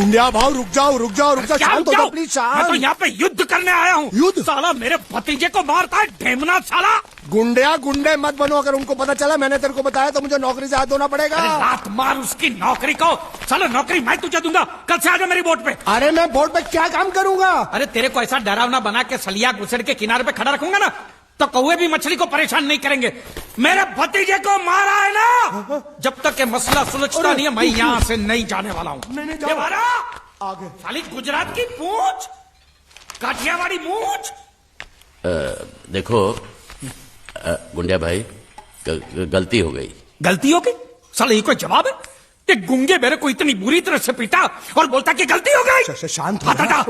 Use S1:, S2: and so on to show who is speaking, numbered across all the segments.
S1: गुंडिया भाव रुक जाओ शांत हो जाओ प्लीज शांत।
S2: मैं तो यहाँ पे युद्ध करने आया हूँ।
S1: युद्ध?
S2: साला मेरे भतीजे को मारता है ढेमना साला।
S1: गुंडिया गुंडे मत बनो, अगर उनको पता चला मैंने तेरे को बताया तो मुझे नौकरी से हाथ धोना पड़ेगा।
S2: अरे लात मार उसकी नौकरी को। साला नौकरी मैं तुझे दूंगा, कल से आजा मेरी बोट पे।
S1: अरे मैं बोट पे क्या काम करूंगा?
S2: अरे तेरे को ऐसा डरावना बना के सलिया घुसड़ के किनारे पे खड़ा रखूंगा ना तो कौवे भी मछली को परेशान नहीं करेंगे। मेरे भतीजे को मारा है ना, जब तक ये मसला सुलझता नहीं है मैं यहाँ से नहीं जाने वाला हूँ।
S1: आगे
S2: साली गुजरात की पूंछ, काठियावाड़ी मूंछ।
S3: देखो गुंडिया भाई, गलती हो गई।
S2: गलती हो गई? साले ये कोई जवाब है? ये गुंगे मेरे को इतनी बुरी तरह से पीटा और बोलता कि गलती हो गई।
S1: शांत
S2: हाथ हटा।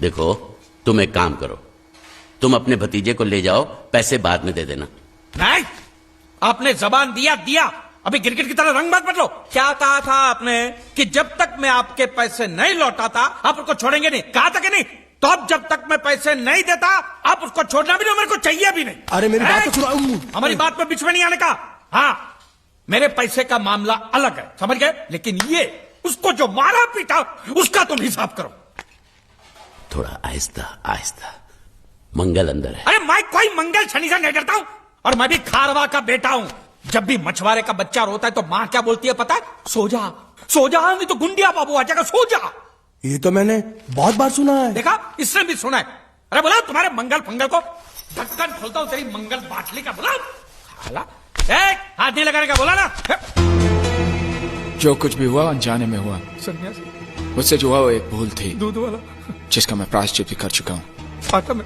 S3: देखो तुम एक काम करो, तुम अपने भतीजे को ले जाओ, पैसे बाद में दे देना।
S2: नहीं, आपने जबान दिया। अभी गिरगिट की तरह रंग मत बदलो। क्या कहा था आपने कि जब तक मैं आपके पैसे नहीं लौटाता आप उसको छोड़ेंगे नहीं? कहा था कि नहीं? तो अब जब तक मैं पैसे नहीं देता आप उसको छोड़ना भी नहीं, मेरे को चाहिए भी नहीं।
S1: अरे मेरी बात तो सुनो।
S2: हमारी बात में बीच में नहीं आने का। हाँ, मेरे पैसे का मामला अलग है, समझ गए? लेकिन ये उसको जो मारा पीटा उसका तुम हिसाब करो।
S3: थोड़ा आहिस्ता आहिस्ता, मंगल अंदर है।
S2: अरे मैं कोई मंगल शनि से नहीं डरता हूं, और मैं भी खारवा का बेटा हूं। जब भी मछुआरे का बच्चा रोता है तो मां क्या बोलती है पता है? सो जा, नहीं तो गुंडिया बाबू आ जाएगा, सो जा।
S1: ये तो मैंने बहुत बार सुना है।
S2: देखा, इसने भी सुना है। अरे बोला तुम्हारे मंगल फंगल को, ढक्कन खोलता हूं तेरी मंगल बाटली का। बोला हाथ नहीं लगाने का, बोला ना।
S4: जो कुछ भी हुआ अनजाने में हुआ।
S2: सन्यासी
S4: मुझसे जो हुआ वो एक भूल थी,
S2: दूध वाला,
S4: जिसका मैं प्रायश्चित भी कर चुका हूँ।
S2: आता में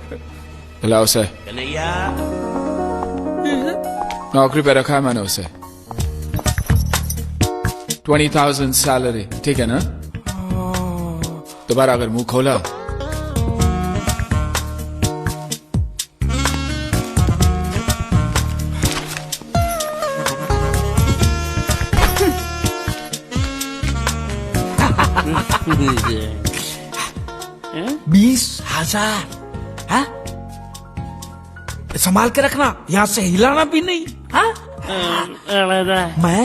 S4: बुलाओ उसे।
S3: कन्हैया,
S4: नौकरी पे रखा है मैंने उसे। 20,000 सैलरी, ठीक है ना? दोबारा अगर मुंह खोला
S2: $20,000 संभाल के रखना, यहां से हिलाना भी नहीं। मैं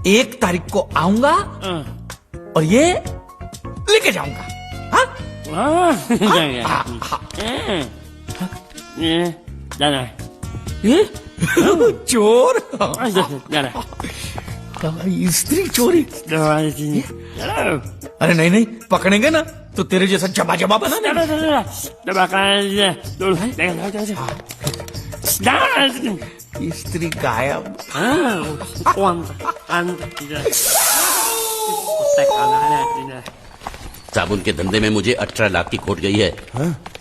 S2: 1 तारीख को आऊंगा और ये लेके जाऊंगा। चोर, स्त्री चोरी। अरे नहीं, पकड़ेंगे ना तो तेरे जैसा जमा बना स्त्री गायब।
S3: साबुन के धंधे में मुझे 18 लाख की खोट गई है।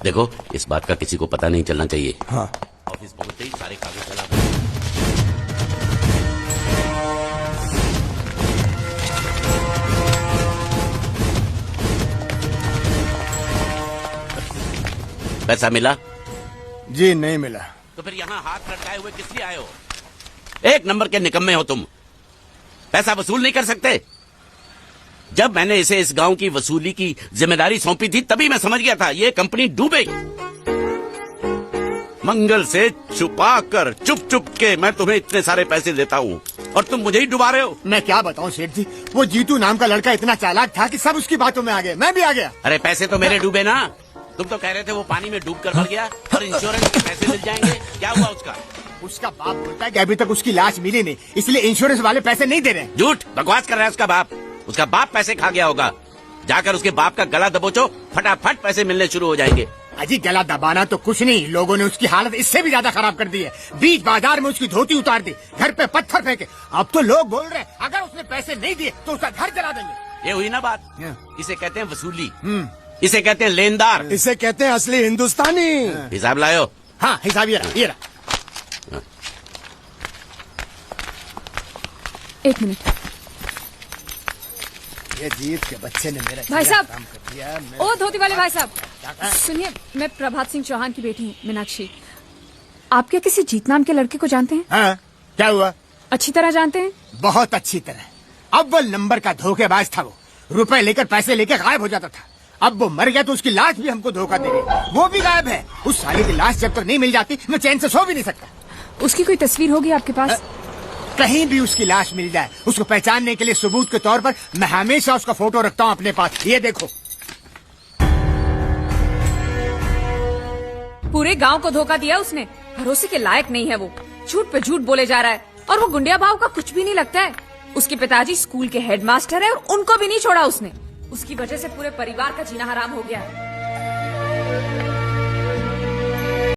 S3: देखो इस बात का किसी को पता नहीं चलना चाहिए। ऑफिस पहुंचते ही सारे कागज चला। पैसा मिला?
S1: जी नहीं मिला।
S3: तो फिर यहाँ हाथ लटकाए हुए किस लिए आए हो? एक नंबर के निकम्मे हो तुम। पैसा वसूल नहीं कर सकते? जब मैंने इसे इस गांव की वसूली की जिम्मेदारी सौंपी थी तभी मैं समझ गया था ये कंपनी डूबेगी। मंगल से छुपा कर चुप के मैं तुम्हें इतने सारे पैसे देता हूँ और तुम मुझे ही डुबा रहे हो।
S1: मैं क्या बताऊँ सेठ जी, वो जीतू नाम का लड़का इतना चालाक था कि सब उसकी बातों में आ गए, मैं भी आ गया।
S3: अरे पैसे तो मेरे डूबे ना, तुम तो कह रहे थे वो पानी में डूब कर मर गया और इंश्योरेंस के पैसे मिल जाएंगे। क्या हुआ उसका?
S1: उसका बाप बोलता है कि अभी तक उसकी लाश मिली नहीं, इसलिए इंश्योरेंस वाले पैसे नहीं दे रहे।
S3: झूठ, बकवास कर रहा है उसका बाप। उसका बाप पैसे खा गया होगा। जाकर उसके बाप का गला दबोचो, फटाफट पैसे मिलने शुरू हो जाएंगे।
S1: अजी गला दबाना तो कुछ नहीं, लोगों ने उसकी हालत इससे भी ज्यादा खराब कर दी है। बीच बाजार में उसकी धोती उतार दी, घर पे पत्थर फेंके। अब तो लोग बोल रहे हैं अगर उसने पैसे नहीं दिए तो उसका घर जला देंगे।
S3: ये हुई ना बात। इसे कहते हैं वसूली, इसे कहते हैं लेनदार,
S1: इसे कहते हैं असली हिंदुस्तानी।
S3: हिसाब लायो।
S1: हाँ हिसाब ये रहा।
S5: एक मिनट।
S1: ये जीत के बच्चे ने मेरा
S5: भाई साहब,
S1: काम कर दिया।
S5: ओ धोती वाले भाई साहब, सुनिए, मैं प्रभात सिंह चौहान की बेटी हूँ, मीनाक्षी। आप क्या किसी जीत नाम के लड़के को जानते हैं?
S1: हाँ, क्या हुआ?
S5: अच्छी तरह जानते हैं?
S1: बहुत अच्छी तरह। अव्वल नंबर का धोखेबाज था वो, रुपए लेकर पैसे लेकर गायब हो जाता था। अब वो मर गया तो उसकी लाश भी हमको धोखा दे रही, वो भी गायब है। उस साले की लाश जब तक नहीं मिल जाती मैं चैन से सो भी नहीं सकता।
S5: उसकी कोई तस्वीर होगी आपके पास?
S1: कहीं भी उसकी लाश मिल जाए, उसको पहचानने के लिए सबूत के तौर पर मैं हमेशा उसका फोटो रखता हूँ अपने पास। ये देखो।
S5: पूरे गांव को धोखा दिया उसने। भरोसे के लायक नहीं है वो। झूठ पे झूठ बोले जा रहा है और वो गुंडिया भाव का कुछ भी नहीं लगता है। उसके पिताजी स्कूल के हेडमास्टर है और उनको भी नहीं छोड़ा उसने। उसकी वजह से पूरे परिवार का जीना हराम हो गया है।